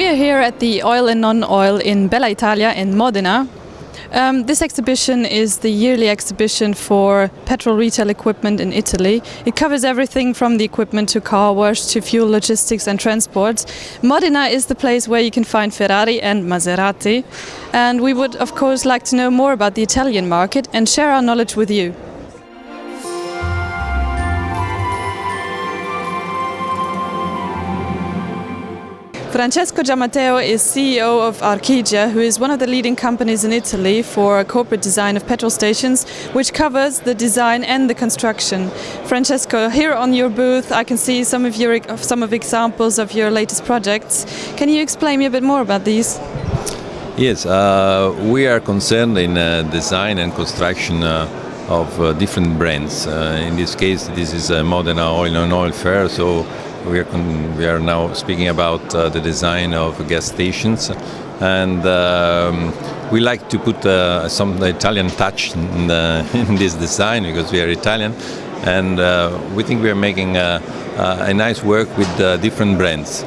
We are here at the Oil&nonoil in Bella Italia in Modena. This exhibition is the yearly exhibition for petrol retail equipment in Italy. It covers everything from the equipment to car wash to fuel logistics and transport. Modena is the place where you can find Ferrari and Maserati. And we would of course like to know more about the Italian market and share our knowledge with you. Francesco Giammatteo is CEO of Archigia, who is one of the leading companies in Italy for corporate design of petrol stations, which covers the design and the construction. Francesco, here on your booth I can see some examples of your latest projects. Can you explain me a bit more about these? Yes, we are concerned in design and construction of different brands. In this case, this is a Modena Oil&noil fair, so we are now speaking about the design of gas stations, and we like to put some Italian touch in this design because we are Italian, and we think we are making a nice work with different brands.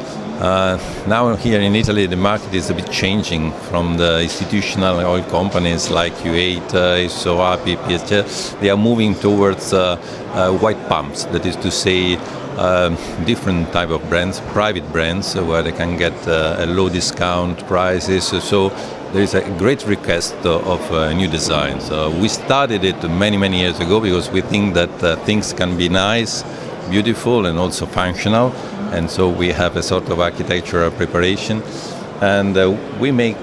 Now here in Italy the market is a bit changing from the institutional oil companies like U8, Esso, API, PSC. They are moving towards white pumps, that is to say different type of brands, private brands, where they can get low discount prices. So there is a great request of new designs. We started it many years ago because we think that things can be nice, beautiful and also functional, and so we have a sort of architectural preparation, and we make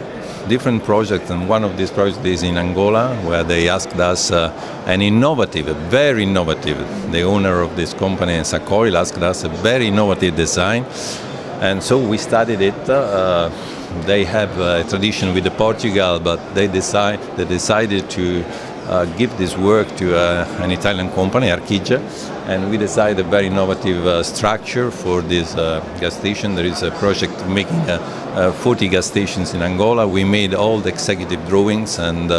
different projects, and one of these projects is in Angola, where they asked us very innovative, the owner of this company, Sacoil, asked us a very innovative design, and so we studied it. They have a tradition with Portugal, but they decided to give this work to an Italian company, Archigia, and we decided a very innovative structure for this gas station. There is a project making 40 gas stations in Angola. We made all the executive drawings, and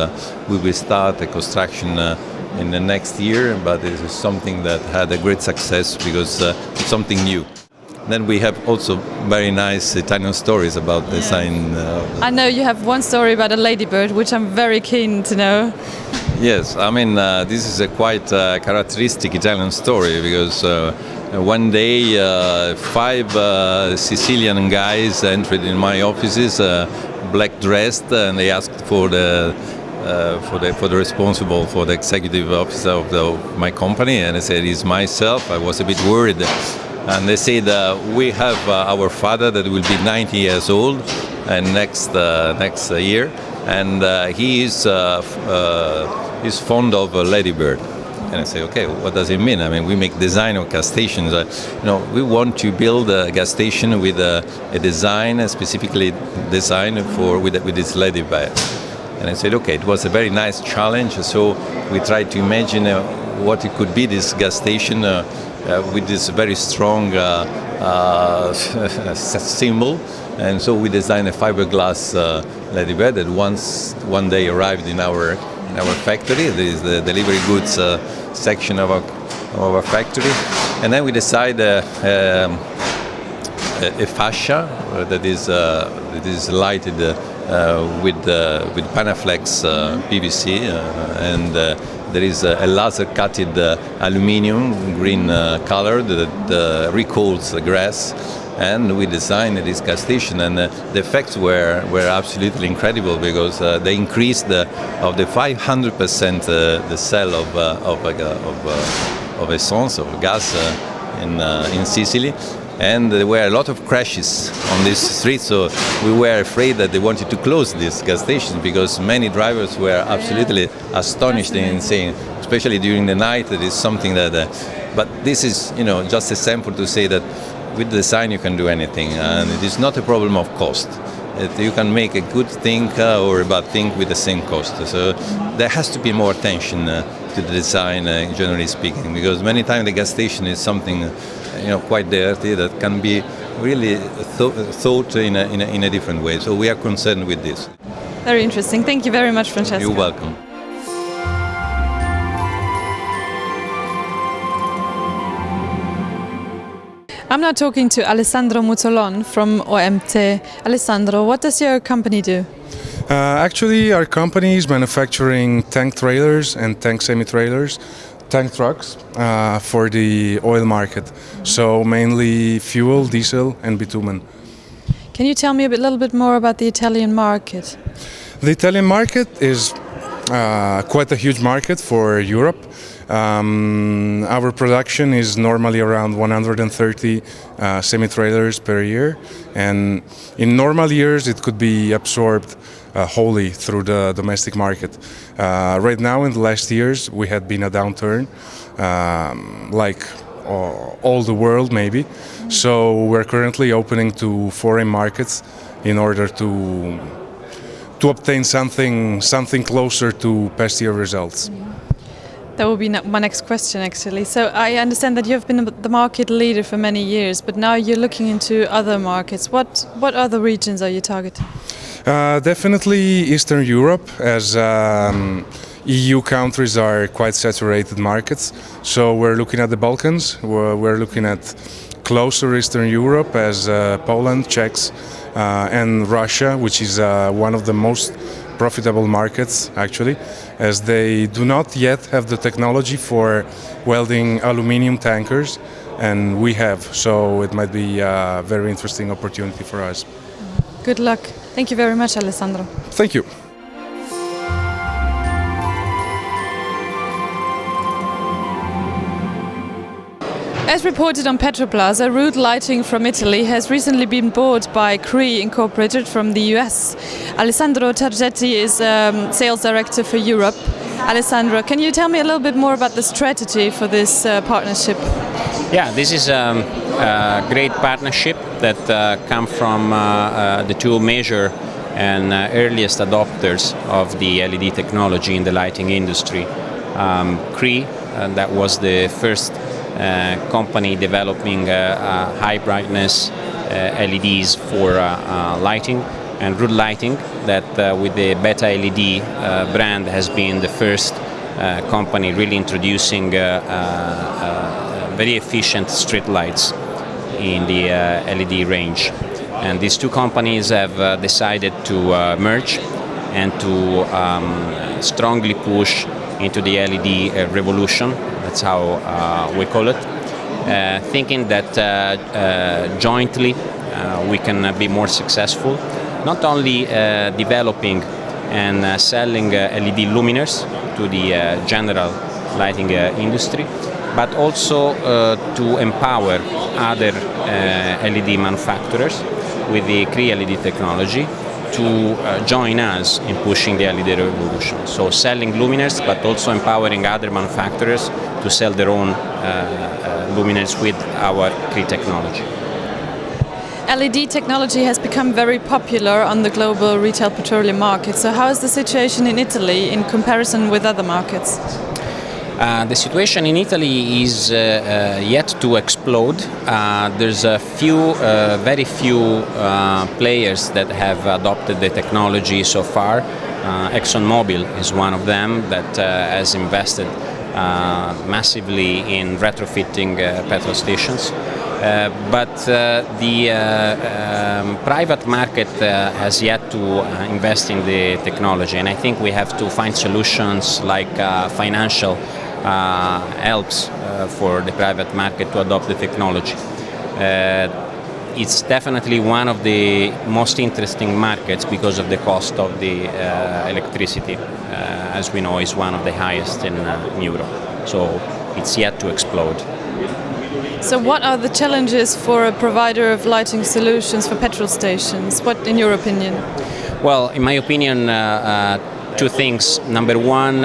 we will start the construction in the next year, but this is something that had a great success because it's something new. Then we have also very nice Italian stories about design. I know you have one story about a ladybird, which I'm very keen to know. Yes, I mean, this is a quite characteristic Italian story because one day 5 Sicilian guys entered in my offices, black dressed, and they asked for the responsible, for the executive officer of my company, and I said it's myself. I was a bit worried, and they said we have our father that will be 90 years old and next year, and he is fond of a ladybird. And I say, okay, what does it mean? I mean, we make design of gas stations. We want to build a gas station with a design, specifically designed with this ladybird. And I said, okay, it was a very nice challenge. So we tried to imagine what it could be, this gas station with this very strong symbol. And so we designed a fiberglass ladybird that one day arrived in our factory. There is the delivery goods section of our factory, and then we decided a fascia that is lighted with Panaflex PVC, and there is a laser-cutted aluminium green color that recalls the grass. And we designed this gas station, and the effects were absolutely incredible because they increased of the 500% the sale of essence, of gas in Sicily. And there were a lot of crashes on this street, so we were afraid that they wanted to close this gas station because many drivers were absolutely astonished and saying, especially during the night, that is something that. But this is, just a sample to say that with design you can do anything, and it is not a problem of cost. You can make a good thing or a bad thing with the same cost. So there has to be more attention to the design, generally speaking, because many times the gas station is something quite dirty that can be really thought in a different way. So we are concerned with this. Very interesting. Thank you very much, Francesco. You're welcome. I'm now talking to Alessandro Muzzolon from OMT. Alessandro, what does your company do? Actually, our company is manufacturing tank trailers and tank semi-trailers, tank trucks for the oil market. So mainly fuel, diesel and bitumen. Can you tell me little bit more about the Italian market? The Italian market is quite a huge market for Europe. Our production is normally around 130 semi-trailers per year, and in normal years it could be absorbed wholly through the domestic market. Right now, in the last years, we had been a downturn, like all the world maybe. So we're currently opening to foreign markets in order to obtain something closer to past year results. That will be my next question, actually. So I understand that you have been the market leader for many years, but now you're looking into other markets. What other regions are you targeting? Definitely Eastern Europe, as EU countries are quite saturated markets. So we're looking at the Balkans, we're looking at closer Eastern Europe as Poland, Czechs, and Russia, which is one of the most profitable markets actually, as they do not yet have the technology for welding aluminium tankers, and we have, so it might be a very interesting opportunity for us. Good luck. Thank you very much, Alessandro. Thank you. As reported on PetrolPlaza, Root Lighting from Italy has recently been bought by Cree Incorporated from the US. Alessandro Targetti is Sales Director for Europe. Alessandro, can you tell me a little bit more about the strategy for this partnership? Yeah, this is a great partnership that comes from the two major and earliest adopters of the LED technology in the lighting industry. Cree, that was the first company developing high brightness LEDs for lighting, and Root Lighting, that with the Beta LED brand has been the first company really introducing very efficient street lights in the LED range. And these two companies have decided to merge and to strongly push into the LED revolution. That's how we call it, thinking that jointly we can be more successful, not only developing and selling LED luminaires to the general lighting industry, but also to empower other LED manufacturers with the Cree LED technology to join us in pushing the LED revolution. So selling luminaires, but also empowering other manufacturers to sell their own luminaires with our Cree technology. LED technology has become very popular on the global retail petroleum market. So how is the situation in Italy in comparison with other markets? The situation in Italy is yet to explode. There's a few, very few players that have adopted the technology so far. ExxonMobil is one of them that has invested massively in retrofitting petrol stations. But the private market has yet to invest in the technology, and I think we have to find solutions like financial helps for the private market to adopt the technology. It's definitely one of the most interesting markets because of the cost of the electricity, as we know, is one of the highest in Europe. So it's yet to explode. So what are the challenges for a provider of lighting solutions for petrol stations? What, in your opinion? Well, in my opinion, two things. Number one,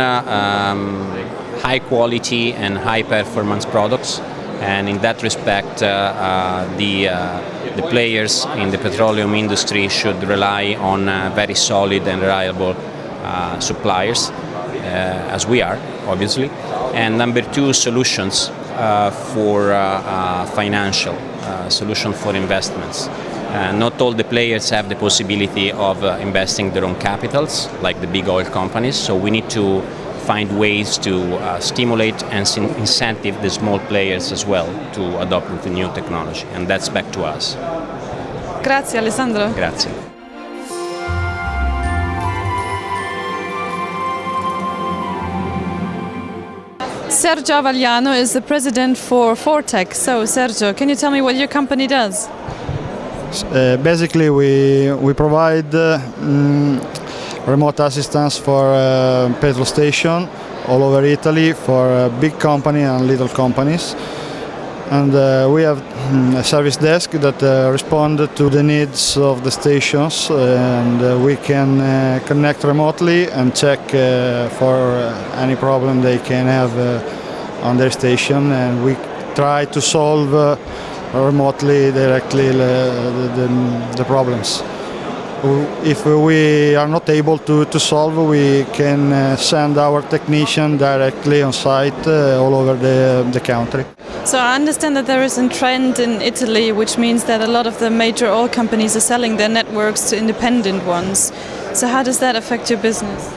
high quality and high performance products, and in that respect the players in the petroleum industry should rely on very solid and reliable suppliers, as we are, obviously. And number two, solutions for financial solution for investments. Not all the players have the possibility of investing their own capitals, like the big oil companies, so we need to find ways to stimulate and incentive the small players as well to adopt the new technology, and that's back to us. Grazie Alessandro. Grazie. Sergio Avagliano is the president for Fortec. So Sergio, can you tell me what your company does? Basically, we provide remote assistance for petrol station all over Italy for big company and little companies. And we have a service desk that respond to the needs of the stations, and we can connect remotely and check for any problem they can have on their station, and we try to solve remotely, directly the problems. If we are not able to solve, we can send our technician directly on site all over the country. So I understand that there is a trend in Italy, which means that a lot of the major oil companies are selling their networks to independent ones. So how does that affect your business?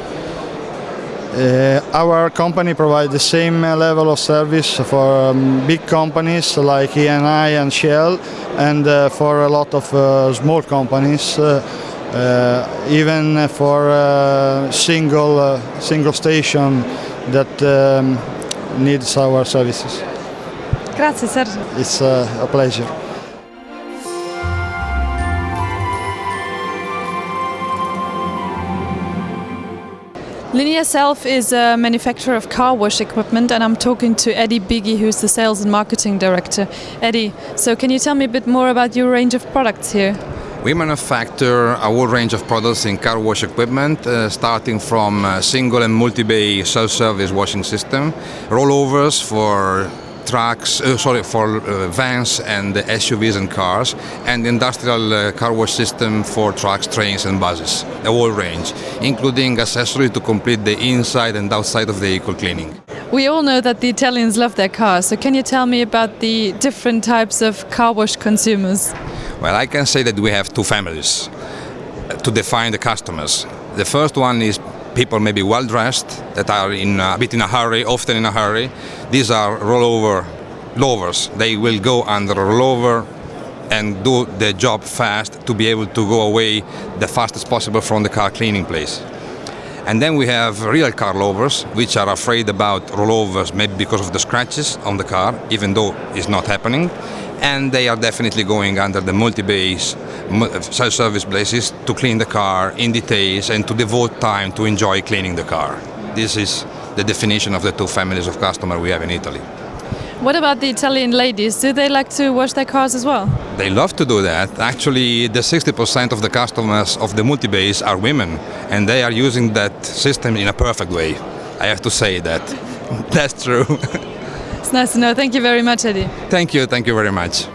Our company provides the same level of service for big companies like Eni and Shell, and for a lot of small companies, even for single station that needs our services. Grazie Sergio. It's a pleasure. Linea Self is a manufacturer of car wash equipment, and I'm talking to Eddie Biggie, who's the sales and marketing director. Eddie, so can you tell me a bit more about your range of products here? We manufacture a whole range of products in car wash equipment, starting from single and multi-bay self-service washing system, rollovers for trucks, for vans and SUVs and cars, and industrial car wash system for trucks, trains and buses, a whole range, including accessories to complete the inside and outside of the vehicle cleaning. We all know that the Italians love their cars, so can you tell me about the different types of car wash consumers? Well, I can say that we have two families to define the customers. The first one is people maybe well dressed, that are a bit in a hurry, often in a hurry. These are rollovers. They will go under a rollover and do the job fast to be able to go away the fastest possible from the car cleaning place. And then we have real car lovers, which are afraid about rollovers, maybe because of the scratches on the car, even though it's not happening. And they are definitely going under the multi-base self-service places to clean the car in details and to devote time to enjoy cleaning the car. This is the definition of the two families of customers we have in Italy. What about the Italian ladies? Do they like to wash their cars as well? They love to do that. Actually, the 60% of the customers of the multi-base are women, and they are using that system in a perfect way. I have to say that. That's true. It's nice to know. Thank you very much, Eddie. Thank you very much.